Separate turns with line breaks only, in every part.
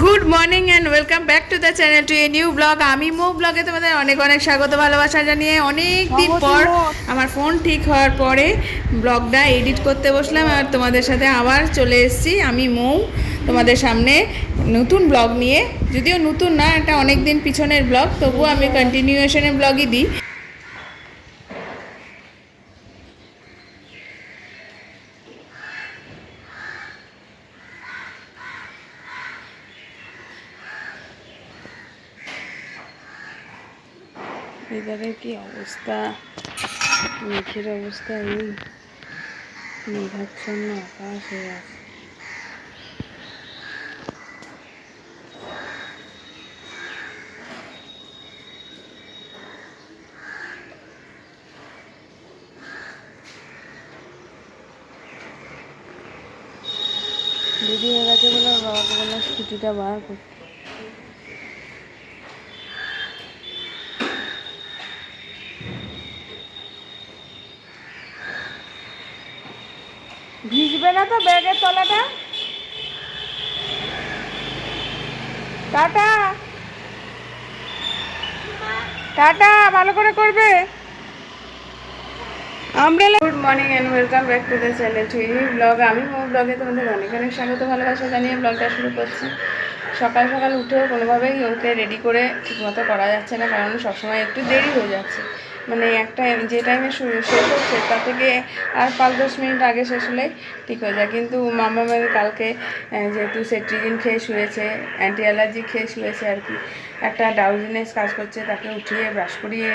Good morning and welcome back to the channel two a new blog. আমি মো ব্লগে তোমাদের অনেক অনেক স্বাগত ভালোবাসা জানিয়ে অনেক দিন পর আমার ফোন ঠিক হওয়ার পরে ব্লগটা এডিট করতে বসলাম আর তোমাদের সাথে আবার চলে এসেছি আমি মৌ তোমাদের সামনে নতুন ব্লগ নিয়ে। যদিও নতুন না, এটা অনেক দিন পিছনের ব্লগ, তবুও আমি কন্টিনিউয়েশনের ব্লগই দিই। এবারে কি অবস্থা, মেঘের অবস্থা এই মেঘাচ্ছন্ন আকাশ হয়ে আছে। দিদি হয়ে গেছে বলে বাবাকে বললাম স্কুটিটা বার করতে। ভিজবে না তো ব্যাগের তলাটা? টাটা টাটা, ভালো করে করবে। Umbrella. Good morning and welcome back to the channel to you blog. আমি মো ব্লগে তোমাদের অনেক অনেক স্বাগত ভালোবাসা জানিয়ে ব্লগটা শুরু করছি। সকাল সকাল উঠেও কোনোভাবেই ওকে রেডি করে ঠিকমতো করা যাচ্ছে না, কারণ সবসময় একটু দেরি হয়ে যাচ্ছে। মানে একটা যে টাইমে শেষ হচ্ছে তার থেকে আর 5-10 মিনিট আগে শেষ হলেই ঠিক হয়ে যায়। কিন্তু মামা মেয়ের কালকে যেহেতু সেট্রিজিন খেয়ে শুয়েছে, অ্যান্টি অ্যালার্জি খেয়ে শুয়েছে আর কি, একটা ডাউজিনেস কাজ করছে, তাকে উঠিয়ে ব্রাশ করিয়ে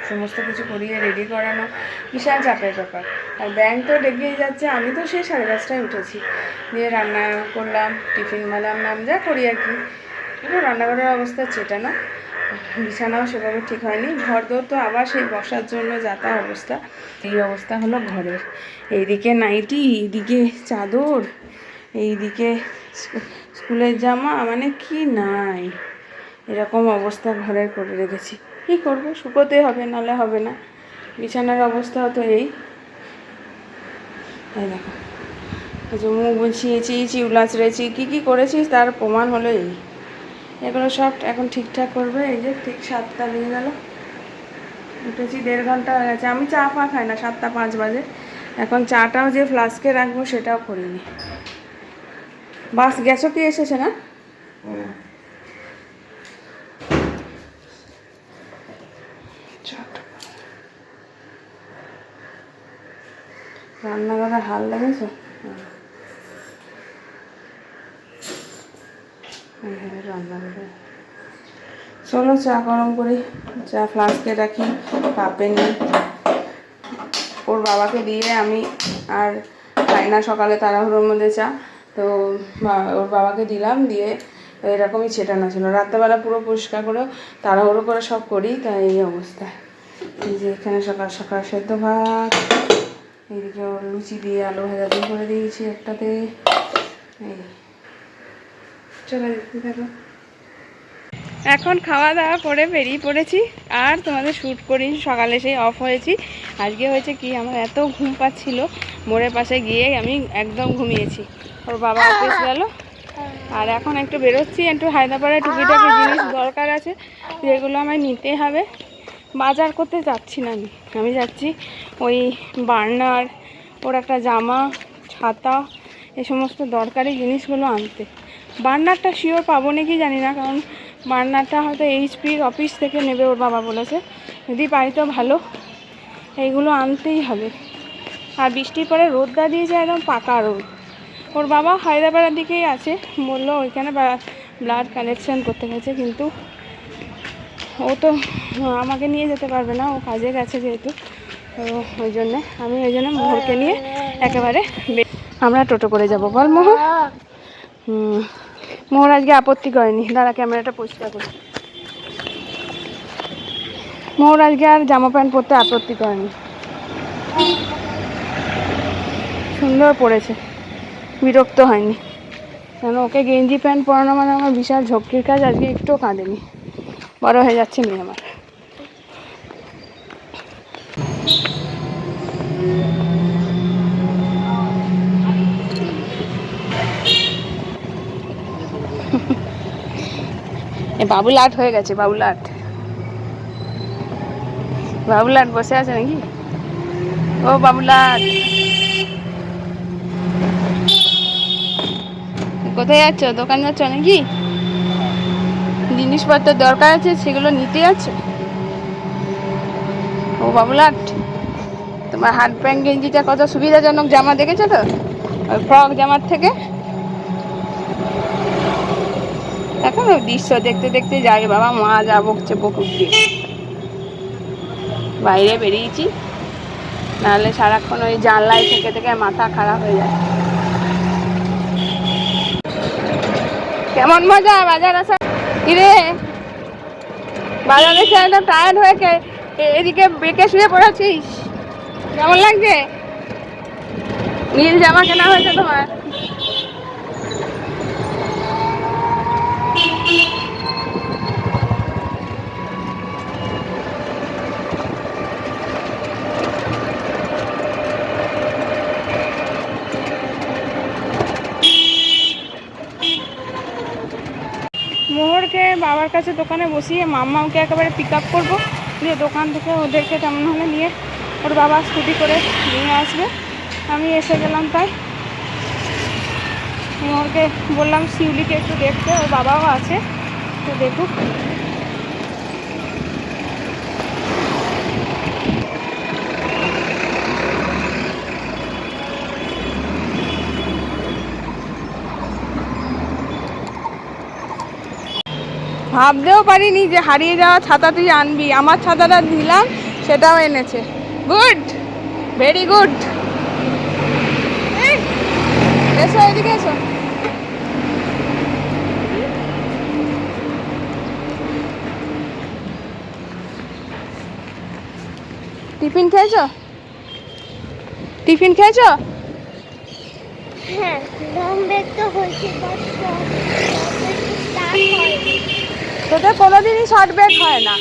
সমস্ত কিছু করিয়ে রেডি করানো বিশাল চাপের ব্যাপার। আর ব্যাংক তো ডেকেই যাচ্ছে। আমি তো সেই 5:30টায় উঠেছি, দিয়ে রান্না করলাম, টিফিন বানালাম, যা করি আর কি। কিন্তু রান্নাঘরের অবস্থা চেটানো, বিছানাও সেভাবে ঠিক হয়নি, ঘর দৌড় তো আবার সেই বসার জন্য যাতা অবস্থা। এই অবস্থা হলো ঘরের। এইদিকে নাইটি, এইদিকে চাদর, এইদিকে স্কুলের জামা, মানে কি নাই, এরকম অবস্থা ঘরের করে রেখেছি। কী করবো, শুকোতে হবে, নাহলে হবে না। বিছানার অবস্থাও তো এই দেখো, যে মুখ বুঝিয়েছি, চিউলা ছেড়েছি, কী কী করেছিস তার প্রমাণ হলো এই। এগুলো সব এখন ঠিকঠাক করবে। এই যে ঠিক 7টা বেজে গেল, উঠেছি 1.5 ঘন্টা হয়ে গেছে। আমি চা ফা খাই না, 7টা 5 বাজে। এখন চাটাও যে ফ্লাস্কে রাখবো সেটাও করিনি। বাস গেছো কি এসেছে না? রান্নাঘরে হাল লেগেছে। রান্নাঘরে চলো চা গরম করি, চা ফ্লাস্কে রাখি, কাপে নিই। ওর বাবাকে দিয়ে আমি আর খাই না সকালে তাড়াহুড়োর মধ্যে চা, তো ওর বাবাকে দিলাম, দিয়ে এরকমই ছেটানো ছিল। রাত্রেবেলা পুরো পরিষ্কার করে তাড়াহুড়ো করে সব করি, তাই এই অবস্থা। এই যে এখানে সকাল সকাল সেদ্ধ ভাত, এইদিকে ওর লুচি দিয়ে আলু ভাজা দিয়ে করে দিয়েছি একটাতে। এই চলে দেখতে থাকো। এখন খাওয়া দাওয়া করে বেরিয়ে পড়েছি, আর তোমাদের শ্যুট করি, সকালে সেই অফ হয়েছি। আজকে হয়েছে কি, আমার এত ঘুম পাচ্ছিল, মোড়ের পাশে গিয়ে আমি একদম ঘুমিয়েছি। ওর বাবা অফিস গেল, আর এখন একটু বেরোচ্ছি, একটু হায়দ্রাবাদের টুকিটাকি জিনিস দরকার আছে, যেগুলো আমায় নিতে হবে। বাজার করতে যাচ্ছি না আমি, আমি যাচ্ছি ওই বার্নার, ওর একটা জামা, ছাতা, এই সমস্ত দরকারি জিনিসগুলো আনতে। বার্নারটা শিওর পাবো নাকি জানি না, কারণ বার্নারটা হয়তো এইচপির অফিস থেকে নেবে ওর বাবা বলেছে। যদি পাই তো ভালো, এইগুলো আনতেই হবে। আর বৃষ্টির পরে রোদটা দিয়েছে, একদম পাকা রোদ। ওর বাবা হায়দ্রাবাদের দিকেই আছে, বললো ওইখানে ব্লাড কালেকশন করতে গেছে, কিন্তু ও তো আমাকে নিয়ে যেতে পারবে না, ও কাজে গেছে যেহেতু। তো ওই জন্যে মোহরকে নিয়ে একেবারে আমরা টোটো করে যাব। বল মোহর। মোহর আজকে আপত্তি করেনি, দাঁড়া ক্যামেরাটা পরিষ্কার করি। মোহর আজকে আর জামা প্যান্ট পরতে আপত্তি করেনি, সুন্দর পড়েছে, বিরক্ত হয়নি। কেন ওকে গেঞ্জি প্যান্ট পরানো মানে আমার বিশাল ঝক্কির কাজ। আজকে একটুও কাঁদেনি, বড় হয়ে যাচ্ছে মেয়ে আমার। বাবুলাট হয়ে গেছে, বাবুলাট। বাবুলাট বসে আছে নাকি? ও বাবুলাট, কোথায় যাচ্ছ? দোকান যাচ্ছ নাকি? জিনিসপত্র দরকার আছে, সেগুলো নিতে যাচ্ছ? ও বাবুলাট, তোমার হাত প্যান্ট গেঞ্জিটা কত সুবিধাজনক জামা, দেখেছো তো? ওই ফ্রক জামার থেকে। এখন দৃশ্য দেখতে দেখতে যাই বাবা, মা যা বকছে বকুক দিয়ে। বাইরে বেরিয়েছি, নাহলে সারাক্ষণ ওই জানলায় থেকে থেকে মাথা খারাপ হয়ে যায়। কেমন মজা বাজার আসা? কিরে, বাজার এসে একদম টায়ার্ড হয়ে এদিকে বেঁকে শুয়ে পড়েছিস? কেমন লাগছে? নীল জামা কেনা হয়েছে তোমার? মোহরকে বাবার কাছে দোকানে বসিয়ে মাম্মাকে একেবারে পিক আপ করবো, দিয়ে দোকান থেকে ওদেরকে তেমন হলে নিয়ে ওর বাবা স্কুটি করে নিয়ে আসবে। আমি এসে গেলাম, তাই মোহরকে বললাম শিউলিকে একটু দেখতে, ওর বাবাও আছে, তো দেখুক। ভাবতেও পারিনি যে হারিয়ে যাওয়া ছাতা তুই আনবি। আমার ছাতাটা দিলাম, সেটাও এনেছে। Good, very good. এসো এদিকে এসো। টিফিন খেয়েছো? টিফিন খেয়েছো?
হ্যাঁ, তো হয়েছে,
তোদের কোনোদিনই শর্ট ব্রেক হয় না,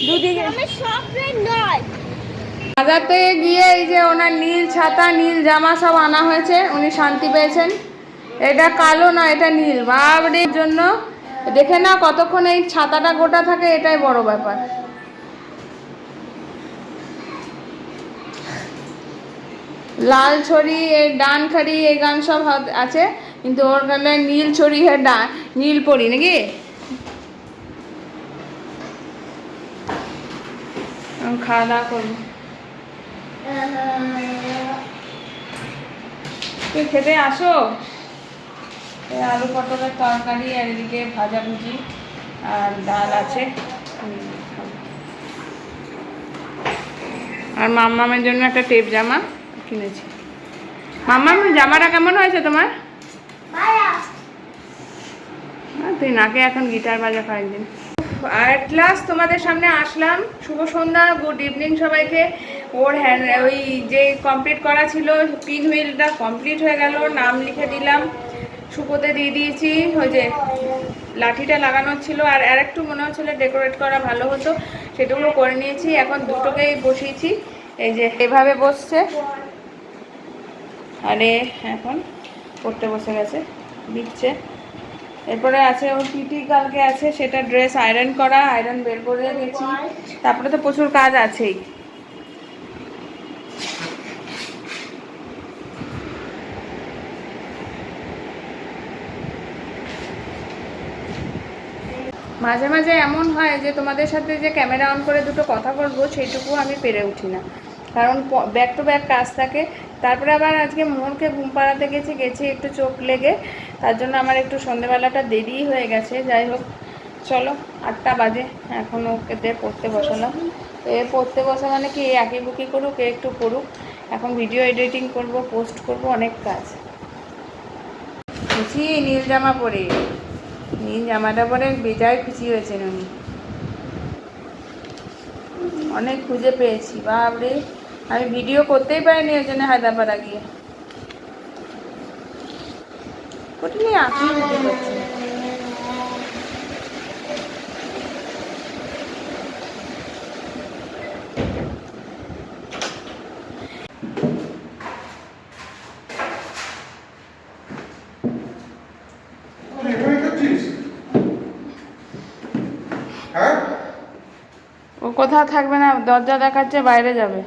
দুদিকে।
নয়।
বাজার থেকে গিয়ে এই যে ওনার নীল ছাতা, নীল জামা সব আনা হয়েছে, উনি শান্তি পেয়েছেন। এটা কালো না, এটা নীল। বাবরের জন্য দেখে না কতক্ষণ এই ছাতাটা গোটা থাকে, এটাই বড় ব্যাপার। লাল ছড়ি, এই ডান খাড়ি, এই গান সব আছে, কিন্তু ওর গানে নীল ছড়ি, হ্যাঁ ডান নীল পরি নাকি। খাওয়া দাওয়া করবো, তুই খেতে আসো। আলু পটলের তরকারি, আর এদিকে ভাজাভুজি আর ডাল আছে। আর মাম্মামের জন্য একটা টেপ জামা কিনেছি। মাম্মাম, জামাটা কেমন হয়েছে তোমার? তুই নাকে এখন গিটার বাজা কয়েকদিন। আর ক্লাস তোমাদের সামনে আসলাম। শুভ সন্ধ্যা, গুড ইভিনিং সবাইকে। ওর ওই যে কমপ্লিট করা ছিল, পিন হুইলটা কমপ্লিট হয়ে গেল, নাম লিখে দিলাম, শুকোতে দিয়ে দিয়েছি। ওই যে লাঠিটা লাগানো ছিল, আর একটু মনে হচ্ছিল ডেকোরেট করা ভালো হতো, সেটুকু করে নিয়েছি। এখন দুটোকেই বসিয়েছি, এই যে এভাবে বসছে, আরে এখন পড়তে বসে গেছে, দিচ্ছে। এরপরে আছে ওর পিটি কালকে আছে, সেটা ড্রেস আয়রন করা, আয়রন বের করে গেছি। তারপরে তো প্রচুর কাজ আছেই। মাঝে মাঝে এমন হয় যে তোমাদের সাথে যে ক্যামেরা অন করে দুটো কথা বলবো, সেইটুকু আমি পেরে উঠি না, কারণ ব্যাক টু ব্যাক কাজ থাকে। তারপরে আবার আজকে মোহনকে ঘুম পাড়াতে গেছি একটু চোখ লেগে, তার জন্য আমার একটু সন্ধেবেলাটা দেরি হয়ে গেছে। যাই হোক, চলো 8টা বাজে, এখন ওকে পড়তে বসালাম। তো এ পড়তে বসা মানে কি, আঁকি বুকি করুক, একটু পড়ুক। এখন ভিডিও এডিটিং করব, পোস্ট করব, অনেক কাজ। খুশি নীল জামা পরে, নীল জামাটা পরে বেজায় খুশি হয়েছেন উনি, অনেক খুঁজে পেয়েছি। বাবরে, আমি ভিডিও করতেই পারিনি ওই জন্য হায়দ্রাবাদ গিয়ে ওটা নিয়ে আঁকি বুঝতে পারছি। কোথাও থাকবে না, দরজা দেখাচ্ছে, বাইরে যাবে।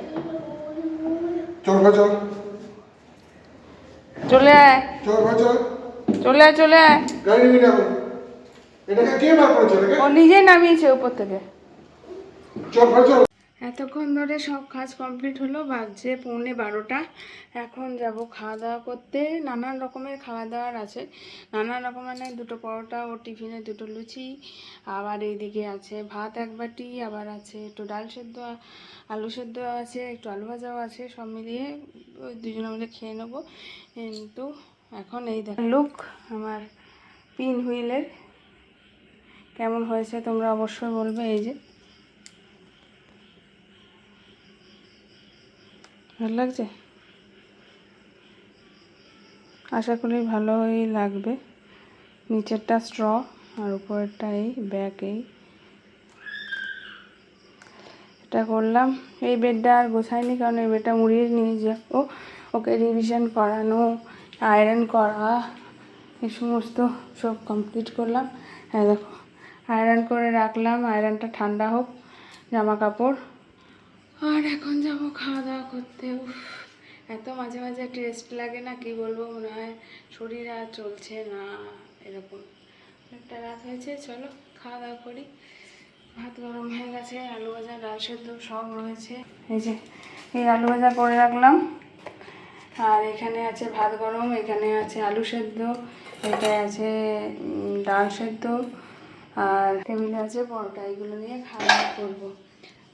চল ভাই চল,
চলে আয়,
চল ভাই চল,
চলে আয়, চলে আয়।
গাড়ি নিবি না এখন। এটাকে কে বার করেছে এটাকে?
ও নিজেই নামিয়েছে উপর থেকে।
চল ভাই চল।
এতক্ষণ ধরে সব কাজ কমপ্লিট হলো, বাজছে 11:45। এখন যাব খাওয়া দাওয়া করতে। নানান রকমের খাওয়া দাওয়ার আছে, নানান রকমের নয়, 2টো পরোটা ও টিফিনে 2টো লুচি, আবার এইদিকে আছে ভাত 1 বাটি, আবার আছে একটু ডাল সেদ্ধ, আলু সেদ্ধ আছে, একটু আলু ভাজাও আছে, সব মিলিয়ে ওই দুজনে মিলে খেয়ে নেবো। কিন্তু এখন এই দেখ লুক আমার পিন হুইলের, কেমন হয়েছে তোমরা অবশ্যই বলবে। এই যে ভালো লাগছে, আশা করি ভালোই লাগবে। নিচেরটা স্ট্র আর উপরেরটা এই ব্যাক। এটা করলাম। এই বেডটা আর গোছাইনি, কারণ এই বেডটা মুড়িয়ে নিয়ে যাবো, ওকে রিভিশন করানো, আয়রন করা, এই সমস্ত সব কমপ্লিট করলাম। হ্যাঁ দেখো, আয়রন করে রাখলাম, আয়রনটা ঠান্ডা হোক জামা কাপড়। আর এখন যাব খাওয়া দাওয়া করতে। উফ, এত মাঝে মাঝে একটা রেস্ট লাগে না, কি বলবো, মনে হয় শরীর আর চলছে না এরকম একটা রাত হয়েছে। চলো খাওয়া দাওয়া করি। ভাত গরম হয়ে গেছে, আলু ভাজা, ডাল সেদ্ধ সব রয়েছে। এই যে এই আলু ভাজা করে রাখলাম, আর এখানে আছে ভাত গরম, এখানে আছে আলু সেদ্ধ, এটাই আছে ডাল সেদ্ধ, আর টেবিলে আছে পরোটা। এগুলো নিয়ে খাওয়া দাওয়া করবো।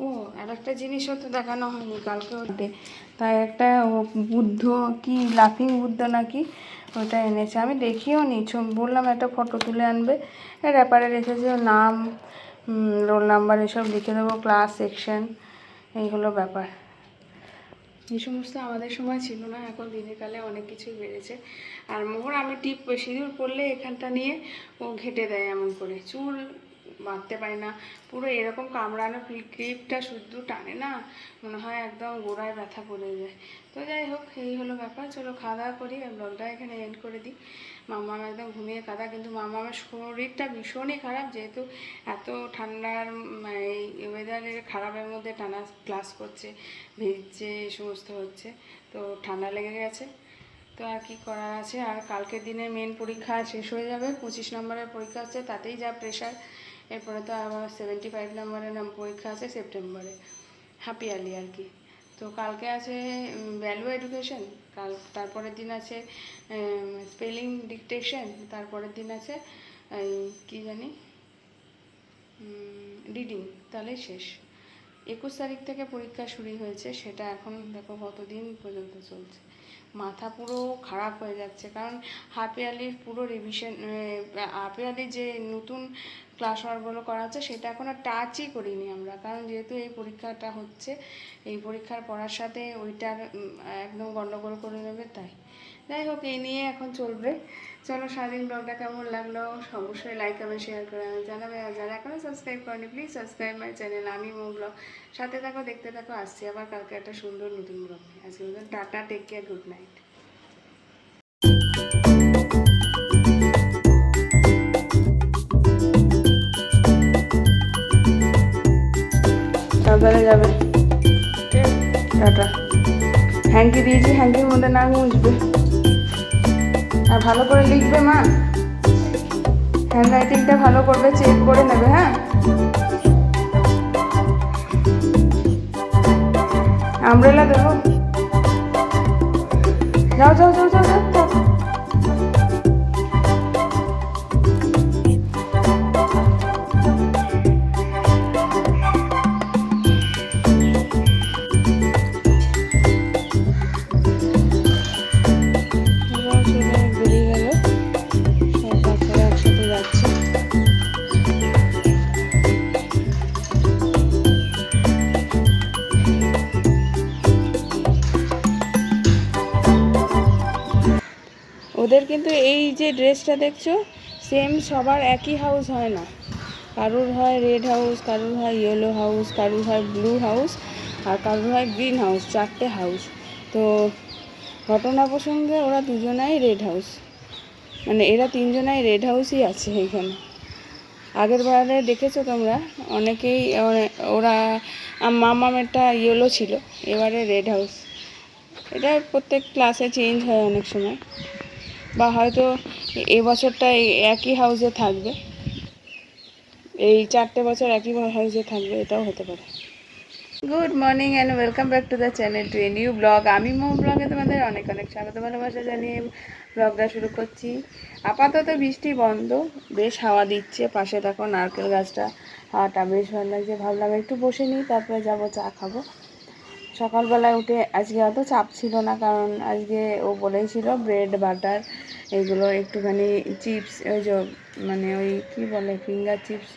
ও আর একটা জিনিসও তো দেখানো হয়নি কালকে ওঠে, তাই একটা ও বুদ্ধ কি লাফিং বুদ্ধ নাকি ওটা এনেছে, আমি দেখিও নি, বললাম একটা ফটো তুলে আনবে, র্যাপারে রেখেছে ওর নাম, রোল নাম্বার এসব লিখে দেবো, ক্লাস, সেকশন, এই হলো ব্যাপার। এই সমস্ত আমাদের সময় ছিল না, এখন দিনের কালে অনেক কিছুই বেড়েছে। আর মোহর আমি টিপ সিঁদুর পরলে এখানটা নিয়ে ও ঘেঁটে দেয় এমন করে, চুল বাঁধতে পারি না, পুরো এরকম কামড়ানো ক্লিপটা শুদ্ধ টানে না, মনে হয় একদম গোড়ায় ব্যথা পড়ে যায়। তো যাই হোক, এই হলো ব্যাপার। চলো খাওয়া দাওয়া করি, আর ব্লগটা এখানে এন্ড করে দিই। মামা একদম ঘুমিয়ে কাদা, কিন্তু মামার শরীরটা ভীষণই খারাপ, যেহেতু এত ঠান্ডার এই ওয়েদারের খারাপের মধ্যে টানা ক্লাস করছে, ভিজছে, এই সমস্ত হচ্ছে, তো ঠান্ডা লেগে গেছে। তো আর কি করার আছে। আর কালকের দিনে মেন পরীক্ষা শেষ হয়ে যাবে, 25 নম্বরের পরীক্ষা হচ্ছে, তাতেই যা প্রেশার। এরপরে তো আবার 75 নম্বরের পরীক্ষা আছে সেপ্টেম্বরে, হাফ ইয়ারলি আর কি। তো কালকে আছে ভ্যালু এডুকেশন, তারপরের দিন আছে স্পেলিং ডিকটেশন, তারপরের দিন আছে কি জানি রিডিং, তাহলে শেষ। 21 তারিখ থেকে পরীক্ষা শুরু হয়েছে, সেটা এখন দেখো কতদিন পর্যন্ত চলছে, মাথা পুরো খারাপ হয়ে যাচ্ছে। কারণ হাফ ইয়ারলির পুরো রিভিশন, হাফ ইয়ারলির যে নতুন ক্লাস ওয়ার্কগুলো করা হচ্ছে সেটা এখনও টাচই করিনি আমরা, কারণ যেহেতু এই পরীক্ষাটা হচ্ছে, এই পরীক্ষার পড়ার সাথে ওইটার একদম গণ্ডগোল করে নেবে, তাই। যাই হোক, এই নিয়ে এখন চলবে। চলো, সারাদিন ব্লগটা কেমন লাগলো অবশ্যই লাইক কমেন্ট শেয়ার করে জানাবে, আর যারা এখনও সাবস্ক্রাইব করেনি প্লিজ সাবস্ক্রাইব মাই চ্যানেল আমি মৌ ব্লগ। সাথে থাকো, দেখতে থাকো, আসছি আবার কালকে একটা সুন্দর নতুন ব্লগ। আজকে tata, take care, good night. সাবধানে যাবে, টাটা। হ্যাঙ্কি দিয়েছি, হ্যাঙ্কির মধ্যে না মুছবে, আর ভালো করে লিখবে মা, হ্যান্ড রাইটিংটা ভালো করবে, চেক করে নেবে। হ্যাঁ, আমব্রেলা দেবো, যাও যাও যাও যাও যাও। বেরিয়ে গেল, সব বাচ্চারা একসাথে যাচ্ছে। ওদের কিন্তু এই যে ড্রেসটা দেখছো, সেম সবার একই হাউস হয় না, কারুর হয় রেড হাউস, কারুর হয় ইয়েলো হাউস, কারুর হয় ব্লু হাউস, আর কারুর হয় গ্রিন হাউস, 4টে হাউস। তো ঘটনা প্রসঙ্গে ওরা দুজনাই রেড হাউস, মানে এরা 3জনাই রেড হাউসই আছে এইখানে। আগের বারে দেখেছো তোমরা অনেকেই ওরা মামামেরটা ইয়েলো ছিল, এবারে রেড হাউস। এটা প্রত্যেক ক্লাসে চেঞ্জ হয় অনেক সময়, বা হয়তো এবছরটা একই হাউসে থাকবে, এই 4টে বছর একই হাউসে থাকবে, এটাও হতে পারে। Good morning and welcome back to the channel two a new blog. আমি মোম ব্লগে তোমাদের অনেক অনেক স্বাগত ভালোবাসা জানিয়ে ব্লগটা শুরু করছি। আপাতত বৃষ্টি বন্ধ, বেশ হাওয়া দিচ্ছে, পাশে দেখো নারকেল গাছটা, হাওয়াটা বেশ ভালো লাগছে। ভাবলাম একটু বসে নিই, তারপরে যাব চা খাবো। সকালবেলায় উঠে আজকে অত চাপ ছিল না, কারণ আজকে ও বলেছিল ব্রেড বাটার এগুলো একটুখানি চিপস, ওই যে মানে ওই কী বলে ফিঙ্গার চিপস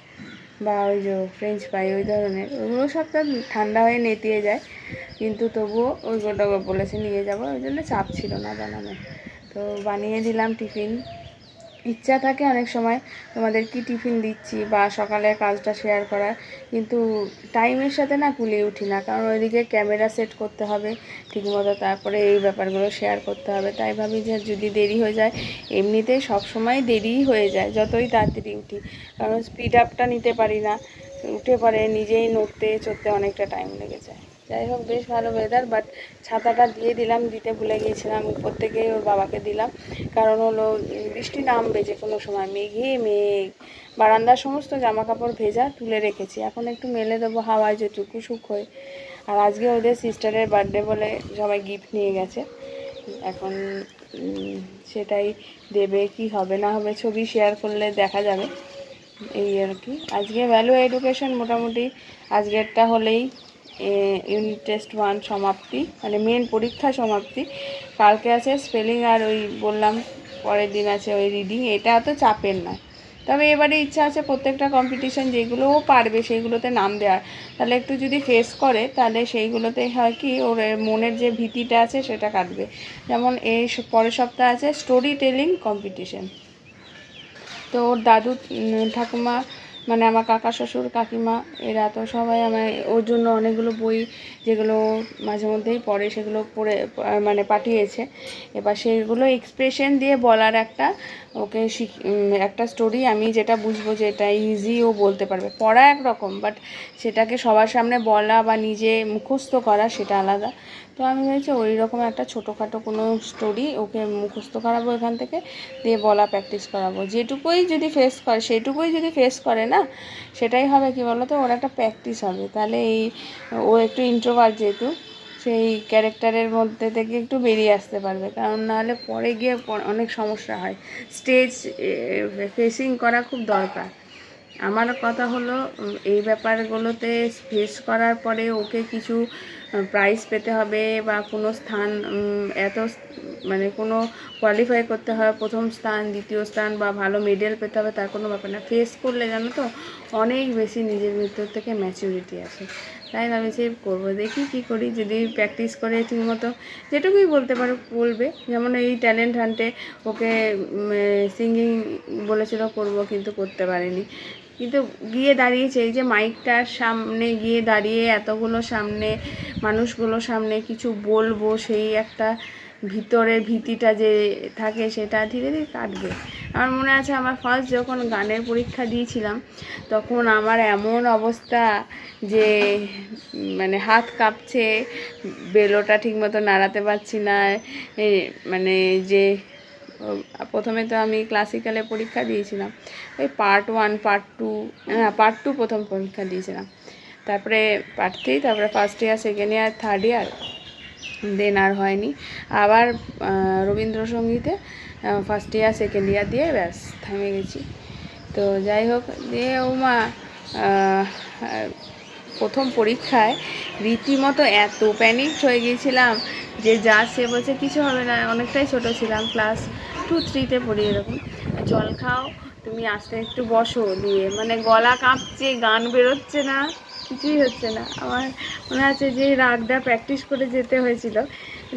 বা ওই যে ফ্রেঞ্চ ফ্রাই ওই ধরনের, ওগুলো সবটা ঠান্ডা হয়ে নেতিয়ে যায়, কিন্তু তবুও ওইগুলো বলেছে নিয়ে যাবো, ওই জন্য চাপ ছিল না বানানো। তো বানিয়ে দিলাম টিফিন। ইচ্ছা থাকে অনেক সময় তোমাদের কি টিফিন দিচ্ছি বা সকালের কাজটা শেয়ার করার, কিন্তু টাইমের সাথে না কুলিয়ে উঠি না, কারণ ওইদিকে ক্যামেরা সেট করতে হবে ঠিকমতো, তারপরে এই ব্যাপারগুলো শেয়ার করতে হবে। তাই ভাবি যে যদি দেরি হয়ে যায়, এমনিতেই সবসময় দেরিই হয়ে যায় যতই তাড়াতাড়ি উঠি, কারণ স্পিড আপটা নিতে পারি না, উঠে পড়ে নিজেই নড়তে চড়তে অনেকটা টাইম লেগে যায়। যাই হোক, বেশ ভালো ওয়েদার, বাট ছাতাটা দিয়ে দিলাম, দিতে ভুলে গিয়েছিলাম, উপর থেকেই ওর বাবাকে দিলাম, কারণ হলো বৃষ্টি নামবে যে কোনো সময়, মেঘে মেঘ। বারান্দার সমস্ত জামা কাপড় ভেজা তুলে রেখেছি, এখন একটু মেলে দেবো হাওয়ায় যেটুকু শুকোয়। আর আজকে ওদের সিস্টারের বার্থডে বলে সবাই গিফট নিয়ে গেছে, এখন সেটাই দেবে, কি হবে না হবে ছবি শেয়ার করলে দেখা যাবে, এই আর কি। আজকে ভ্যালু এডুকেশন মোটামুটি আজকেরটা হলেই ইউনিট টেস্ট 1 সমাপ্তি, মানে মেন পরীক্ষা সমাপ্তি। কালকে আছে স্পেলিং, আর ওই বললাম পরের দিন আছে ওই রিডিং। এটা অত চাপের নয়, তবে এবারে ইচ্ছা আছে প্রত্যেকটা কম্পিটিশান যেগুলোও পারবে সেইগুলোতে নাম দেওয়ার, তাহলে একটু যদি ফেস করে তাহলে সেইগুলোতে হয় কি ওর মনের যে ভীতিটা আছে সেটা কাটবে। যেমন এই পরের সপ্তাহে আছে স্টোরি টেলিং কম্পিটিশান। তো ওর দাদু ঠাকুমা, মানে আমার কাকা শ্বশুর কাকিমা, এরা তো সবাই আমায় ওর জন্য অনেকগুলো বই যেগুলো মাঝে মধ্যেই পড়ে সেগুলো পড়ে মানে পাঠিয়েছে। এবার সেইগুলো এক্সপ্রেশন দিয়ে বলার একটা ওকে একটা স্টোরি, আমি যেটা বুঝবো যে এটা ইজি ও বলতে পারবে। পড়া একরকম, বাট সেটাকে সবার সামনে বলা বা নিজে মুখস্থ করা সেটা আলাদা। তো আমি ভেবেছি ওই রকম একটা ছোটোখাটো কোনো স্টোরি ওকে মুখস্থ করাবো এখান থেকে, দিয়ে বলা প্র্যাকটিস করাবো। যেটুকুই যদি ফেস করে সেইটুকুই যদি ফেস করে না, সেটাই হবে কি বলো তো, ওর একটা প্র্যাকটিস হবে। তাহলে এই ও একটু ইন্ট্রোভার্ট যেহেতু, সেই ক্যারেক্টারের মধ্যে থেকে একটু বেরিয়ে আসতে পারবে, কারণ নাহলে পরে গিয়ে অনেক সমস্যা হয়। স্টেজ ফেসিং করা খুব দরকার। আমার কথা হলো এই ব্যাপারগুলোতে ফেস করার পরে ওকে কিছু প্রাইজ পেতে হবে বা কোনো স্থান এত মানে কোনো কোয়ালিফাই করতে হবে, প্রথম স্থান দ্বিতীয় স্থান বা ভালো মেডেল পেতে হবে, তার কোনো ব্যাপার না। ফেস করলে জানো তো অনেক বেশি নিজের ভিতর থেকে ম্যাচিউরিটি আসে। তাই ভেবেছি করবো, দেখি কী করি। যদি প্র্যাকটিস করে ঠিকমতো যেটুকুই বলতে পারো বলবে, যেমন এই ট্যালেন্ট হান্টে ওকে সিঙ্গিং বলেছিল করব, কিন্তু করতে পারিনি। কিন্তু গিয়ে দাঁড়িয়েছে এই যে মাইকটার সামনে গিয়ে দাঁড়িয়ে এতগুলো সামনে মানুষগুলোর সামনে কিছু বলবো, সেই একটা ভিতরের ভীতিটা যে থাকে সেটা ধীরে ধীরে কাটবে। আমার মনে আছে আমার ফার্স্ট যখন গানের পরীক্ষা দিয়েছিলাম, তখন আমার এমন অবস্থা যে মানে হাত কাঁপছে, বেলোটা ঠিকমতো নাড়াতে পারছি না। মানে যে প্রথমে তো আমি ক্লাসিক্যালে পরীক্ষা দিয়েছিলাম, ওই পার্ট 1 পার্ট 2 প্রথম পরীক্ষা দিয়েছিলাম, তারপরে পার্ট 3, তারপরে first year second year third year, then আর হয়নি। আবার রবীন্দ্রসঙ্গীতে ফার্স্ট ইয়ার সেকেন্ড ইয়ার দিয়ে ব্যাস থেমে গেছি। তো যাই হোক, দিয়ে ওমা প্রথম পরীক্ষায় রীতিমতো এত প্যানিক হয়ে গিয়েছিলাম যে যা সে বলছে কিছু হবে না, অনেকটাই ছোটো ছিলাম, ক্লাস 2-3 পড়ি এরকম। জল খাও, তুমি আস্তে একটু বসো, দিয়ে মানে গলা কাঁপছে, গান বেরোচ্ছে না, কিছুই হচ্ছে না। আমার মনে আছে যে রাগটা প্র্যাকটিস করে যেতে হয়েছিল,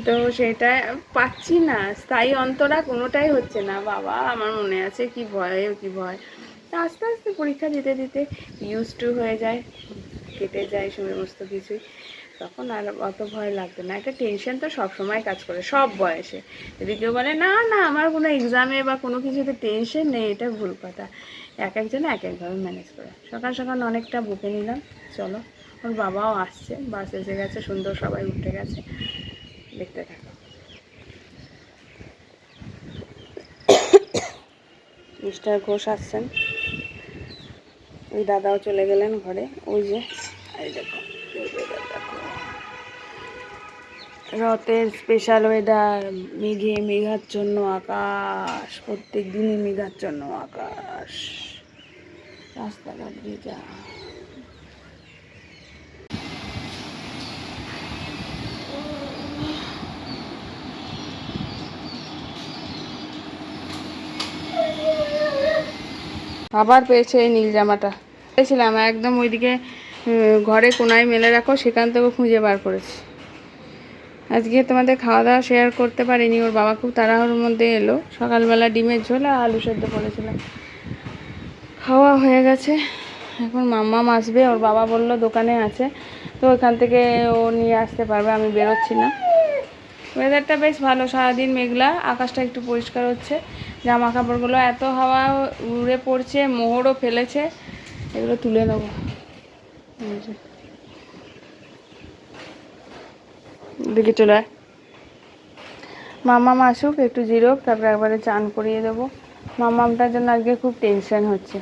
তো সেটা পাচ্ছি না, স্থায়ী অন্তরা কোনোটাই হচ্ছে না। বাবা, আমার মনে আছে কি ভয় কি ভয়। আস্তে আস্তে পরীক্ষা দিতে দিতে ইউজ টু হয়ে যায়, কেটে যায় সমস্ত কিছুই, তখন আর অত ভয় লাগতো না। একটা টেনশন তো সবসময় কাজ করে সব বয়সে। যদি কেউ বলে না না আমার কোনো এক্সামে বা কোনো কিছুতে টেনশন নেই, এটা ভুল কথা। এক একজনে এক একভাবে ম্যানেজ করে। সকাল সকাল অনেকটা বকে নিলাম। চলো, ওর বাবাও আসছে, বাস এসে গেছে, সুন্দর সবাই উঠে গেছে। দেখতে থাকো। মিস্টার ঘোষ আসছেন, ওই দাদাও চলে গেলেন ঘরে। ওই যে এই দেখো, রথের স্পেশাল ওয়েদার, মেঘাচ্ছন্ন আকাশ, প্রত্যেক দিনই মেঘাচ্ছন্ন আকাশ, রাস্তাঘাট ভেজা। আবার পেয়েছে এই নীল জামাটা, পেয়েছিলাম একদম ওইদিকে ঘরে কোনায় মেলে রাখো, সেখান থেকেও খুঁজে বার করেছি। আজকে তোমাদের খাওয়া দাওয়া শেয়ার করতে পারিনি, ওর বাবা খুব তাড়াহুড়োর মধ্যে এলো। সকালবেলা ডিমের ঝোল আর আলু সেদ্ধ করেছিলাম, খাওয়া হয়ে গেছে। এখন মাম্মাম আসবে, ওর বাবা বলল দোকানে আছে, তো ওখান থেকে ও নিয়ে আসতে পারবে, আমি বেরোচ্ছি না। ওয়েদারটা বেশ ভালো, সারাদিন মেঘলা, আকাশটা একটু পরিষ্কার হচ্ছে। জামা কাপড়গুলো এত হাওয়া উড়ে পড়ছে, মোহরও ফেলেছে, এগুলো তুলে নেবো। দিকে চলে আয়, মাম্মাম আসুক, একটু জিরোক, তারপরে একবারে চান করিয়ে দেবো। মাম্মামটার জন্য আজকে খুব টেনশন হচ্ছে,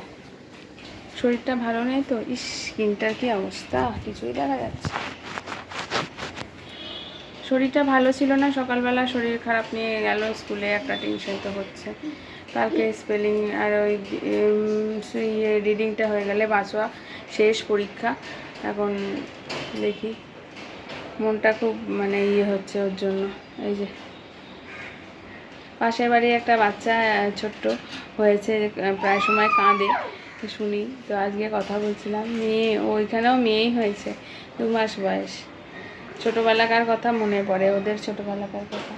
শরীরটা ভালো নেই তো। স্কিনটার কি অবস্থা, কিছুই দেখা যাচ্ছে। শরীরটা ভালো ছিল না, সকালবেলা শরীর খারাপ নিয়ে গেল স্কুলে, একটা টেনশন তো হচ্ছে। কালকে স্পেলিং আর ওই রিডিংটা হয়ে গেলে বাঁচোয়া শেষ পরীক্ষা। এখন দেখি, মনটা খুব মানে হচ্ছে ওর জন্য। এই যে পাশের বাড়ি একটা বাচ্চা ছোট্ট হয়েছে, প্রায় সময় কাঁদে শুনি, তো আজকে কথা বলছিলাম, মেয়ে, ওইখানেও মেয়েই হয়েছে, 2 মাস বয়স। ছোটোবেলাকার কথা মনে পড়ে, ওদের ছোটোবেলাকার কথা।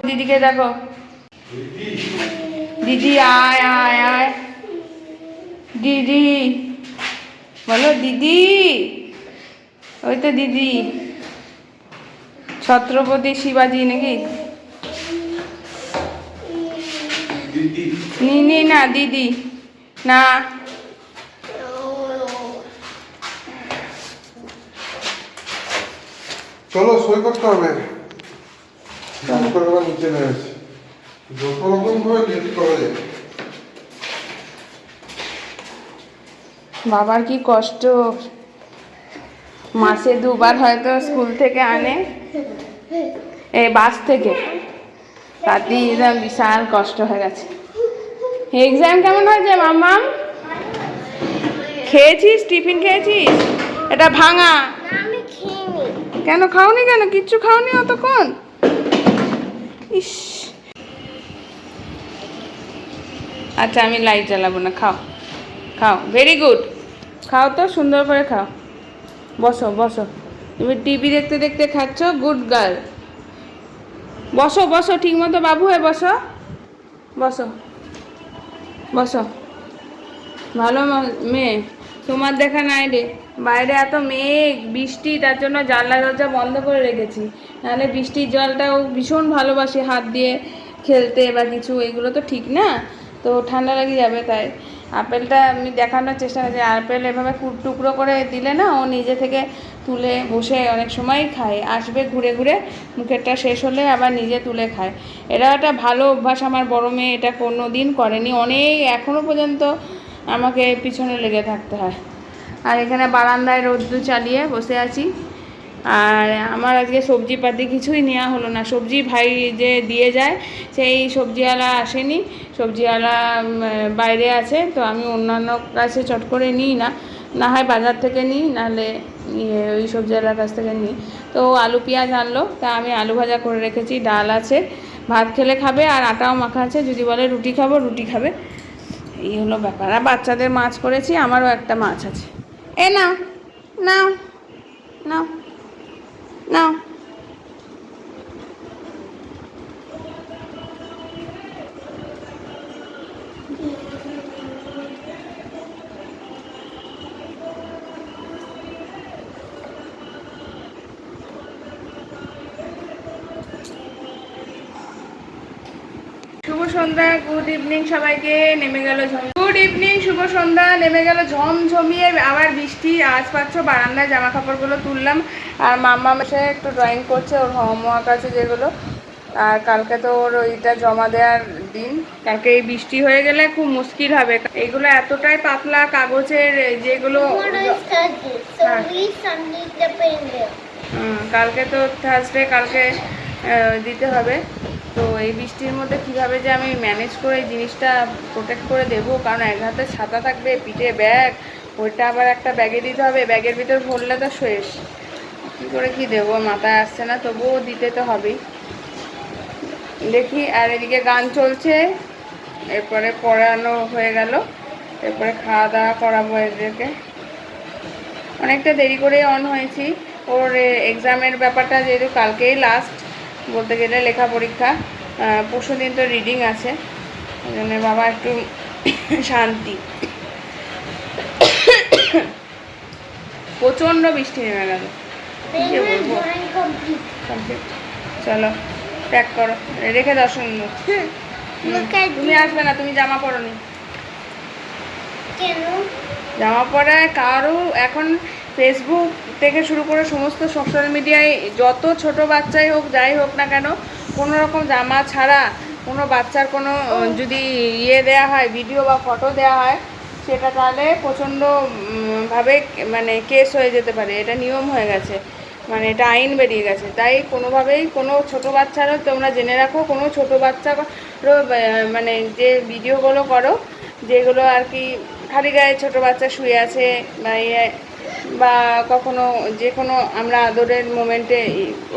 দিদিকে দেখো, দিদি আয় আয় আয়, দিদি বলো দিদি, ওই তো দিদি, ছত্রপতি শিবাজি নাকি, নিনি না দিদি না।
চলো সই করতে হবে, নিচে নেমেছি, যত রকম ভাবে লেট করা যায়।
বাবার কি কষ্ট, মাসে 2 বার হয়তো স্কুল থেকে আনে, এই বাস থেকে, তাতেই বিশাল কষ্ট হয়ে গেছে। এক্সাম কেমন হয়েছে মাম্মাম? খেয়েছিস, টিফিন খেয়েছিস? এটা ভাঙা।
আমি খেয়ে
কেন খাওনি, কেন কিচ্ছু খাওনি অতক্ষণ? ইস, আচ্ছা আমি লাইট জ্বালাবো না, খাও খাও, ভেরি গুড, খাও তো সুন্দর করে খাও। বসো বসো, তুমি টিভি দেখতে দেখতে খাচ্ছ, গুড গার্ল। বসো বসো, ঠিক মতো বাবু হয়ে বসো, বসো বসো, ভালো মেয়ে। তোমার দেখা নাই রে, বাইরে এত মেঘ বৃষ্টি, তার জন্য জানলা দরজা বন্ধ করে রেখেছি, নাহলে বৃষ্টির জলটাও ভীষণ ভালোবাসি হাত দিয়ে খেলতে বা কিছু, এগুলো তো ঠিক না, তো ঠান্ডা লেগে যাবে। তাই আপেলটা আমি দেখানোর চেষ্টা করছি, আপেল এভাবে টুকরো করে দিলে না, ও নিজে থেকে তুলে বসে অনেক সময় খায়, আসবে ঘুরে ঘুরে, মুখেরটা শেষ হলে আবার নিজে তুলে খায়। এটা একটা ভালো অভ্যাস, আমার বড় মেয়ে এটা কোনো দিন করেনি, অনেক এখনও পর্যন্ত আমাকে পিছনে লেগে থাকতে হয়। আর এখানে বারান্দায় রোদ্দুর চালিয়ে বসে আছি। আর আমার আজকে সবজিপাতি কিছুই নেওয়া হলো না, সবজি ভাই যে দিয়ে যায়, সেই সবজিওয়ালা আসেনি, সবজিওয়ালা বাইরে আছে, তো আমি অন্যান্য কাছে চট করে নিই না, না হয় বাজার থেকে নিই, নাহলে ওই সবজিওয়ালার কাছ থেকে নিই। তো আলু পেঁয়াজ আনলো, তা আমি আলু ভাজা করে রেখেছি, ডাল আছে, ভাত খেলে খাবে, আর আটাও মাখা আছে, যদি বলে রুটি খাবো রুটি খাবে, এই হলো ব্যাপার। আর বাচ্চাদের মাছ করেছি, আমারও একটা মাছ আছে। এ নাও নাও নাও নাও, সন্ধ্যা, গুড ইভিনিং সবাইকে। নেমে গেল গুড ইভিনিং, শুভ সন্ধ্যা। নেমে গেল ঝমঝমিয়ে আবার বৃষ্টি। আজ পাচ্ছ বারান্দায় জামা কাপড়গুলো তুললাম, আর মাম্মা এসে একটু ড্রয়িং করছে, ওর হোমওয়ার্ক আছে যেগুলো। আর কালকে তো ওর ওইটা জমা দেওয়ার দিন। কালকে এই বৃষ্টি হয়ে গেলে খুব মুশকিল হবে। এগুলো এতটাই পাতলা কাগজের যেগুলো, কালকে তো থার্সডে, কালকে দিতে হবে। তো এই বৃষ্টির মধ্যে কিভাবে যে আমি ম্যানেজ করে এই জিনিসটা প্রোটেক্ট করে দেবো, কারণ এক হাতে ছাতা থাকবে, পিঠে ব্যাগ, ওইটা আবার একটা ব্যাগে দিতে হবে, ব্যাগের ভিতর ভরলে তো শেষ। কী করে কি দেবো মাথায় আসছে না, তবুও দিতে তো হবেই। দেখি। আর এদিকে গান চলছে, এরপরে পড়ানো হয়ে গেল, এরপরে খাওয়া দাওয়া করাবো এদেরকে। অনেকটা দেরি করে অন হয়েছি। ওর এক্সামের ব্যাপারটা যেহেতু কালকেই লাস্ট বলতে গেলে লেখা পরীক্ষা, পরশু দিন তো রিডিং আছে, ওই জন্য বাবা একটু শান্তি। প্রচণ্ড বৃষ্টি নেমে গেল, কি বলবো। কমপ্লিট। চলো প্যাক করো, রেখে দাও সুন্দর। তুমি আসবে না, তুমি জামা পরোনি। জামা পরায় কারো এখন ফেসবুক থেকে শুরু করে সমস্ত সোশ্যাল মিডিয়ায় যত ছোট বাচ্চাই হোক যাই হোক না কেন, কোনো রকম জামা ছাড়া কোনো বাচ্চার কোনো যদি দেয়া হয়, ভিডিও বা ফটো দেওয়া হয়, সেটা তাহলে প্রচণ্ড ভাবে মানে কেস হয়ে যেতে পারে। এটা নিয়ম হয়ে গেছে, মানে এটা আইন বেরিয়ে গেছে। তাই কোনোভাবেই কোনো ছোট বাচ্চারও তোমরা জেনে রাখো, কোনো ছোট বাচ্চারও মানে যে ভিডিওগুলো করো, যেগুলো আর কি খালি গায়ে ছোটো বাচ্চা শুয়ে আছে বা কখনো যে কোনো আমরা আদরের মোমেন্টে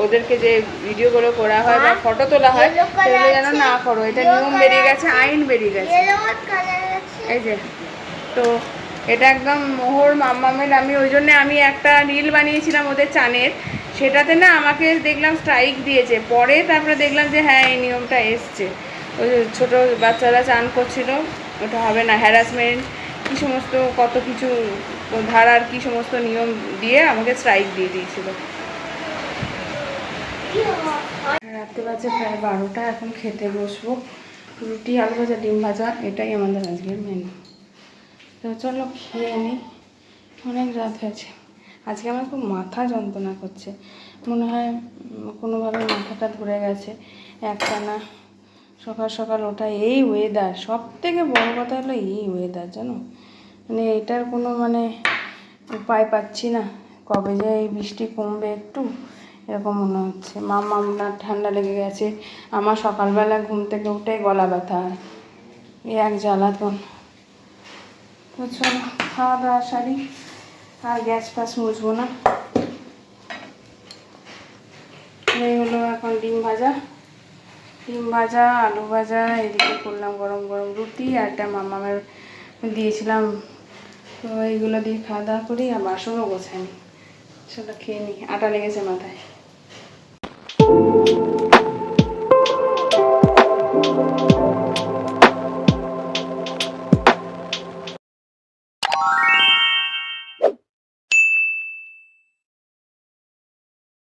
ওদেরকে যে ভিডিওগুলো করা হয় বা ফটো তোলা হয়, সেগুলো যেন না করো। এটা নিয়ম বেরিয়ে গেছে, আইন বেরিয়ে গেছে। এই যে, তো এটা একদম মোহর মাম্মামের। আমি ওই জন্যে আমি একটা রিল বানিয়েছিলাম ওদের চানের, সেটাতে না আমাকে দেখলাম স্ট্রাইক দিয়েছে। পরে তারপরে দেখলাম যে হ্যাঁ এই নিয়মটা এসছে। ওই ছোটো বাচ্চারা চান করছিল, ওটা হবে না, হ্যারাসমেন্ট কী সমস্ত কত কিছু ধারার কী সমস্ত নিয়ম দিয়ে আমাকে স্ট্রাইক দিয়ে দিয়েছিল। রাত্রে বাজে প্রায় 12টা, এখন খেতে বসবো। রুটি, আলু ভাজা, ডিম ভাজা, এটাই আমাদের আজকের মেনু। তো চলো খেয়ে নিই, অনেক রাত হয়েছে। আজকে আমার খুব মাথা যন্ত্রণা করছে, মনে হয় কোনোভাবে মাথাটা ধরে গেছে একটানা। সকাল সকাল ওঠা, এই ওয়েদার, সব থেকে বড়ো কথা হলো এই ওয়েদার, জানো, মানে এটার কোনো মানে উপায় পাচ্ছি না। কবে যে এই বৃষ্টি কমবে একটু, এরকম মনে হচ্ছে। মাম্মার ঠান্ডা লেগে গেছে, আমার সকালবেলা ঘুম থেকে উঠে গলা ব্যথা হয়, এই এক জ্বালাতন। তো চলো খাওয়া দাওয়া সারি, আর গ্যাস ফ্যাস মুছবো না। এই হলো এখন ডিম ভাজা, আলু ভাজা, এদিকে করলাম গরম গরম রুটি, আর একটা মামামের দিয়েছিলাম। তো এইগুলো দিয়ে খাওয়া দাওয়া করি, আর বাসনও গোছাইনি। সেটা খেয়ে নিই, আটা লেগেছে মাথায়।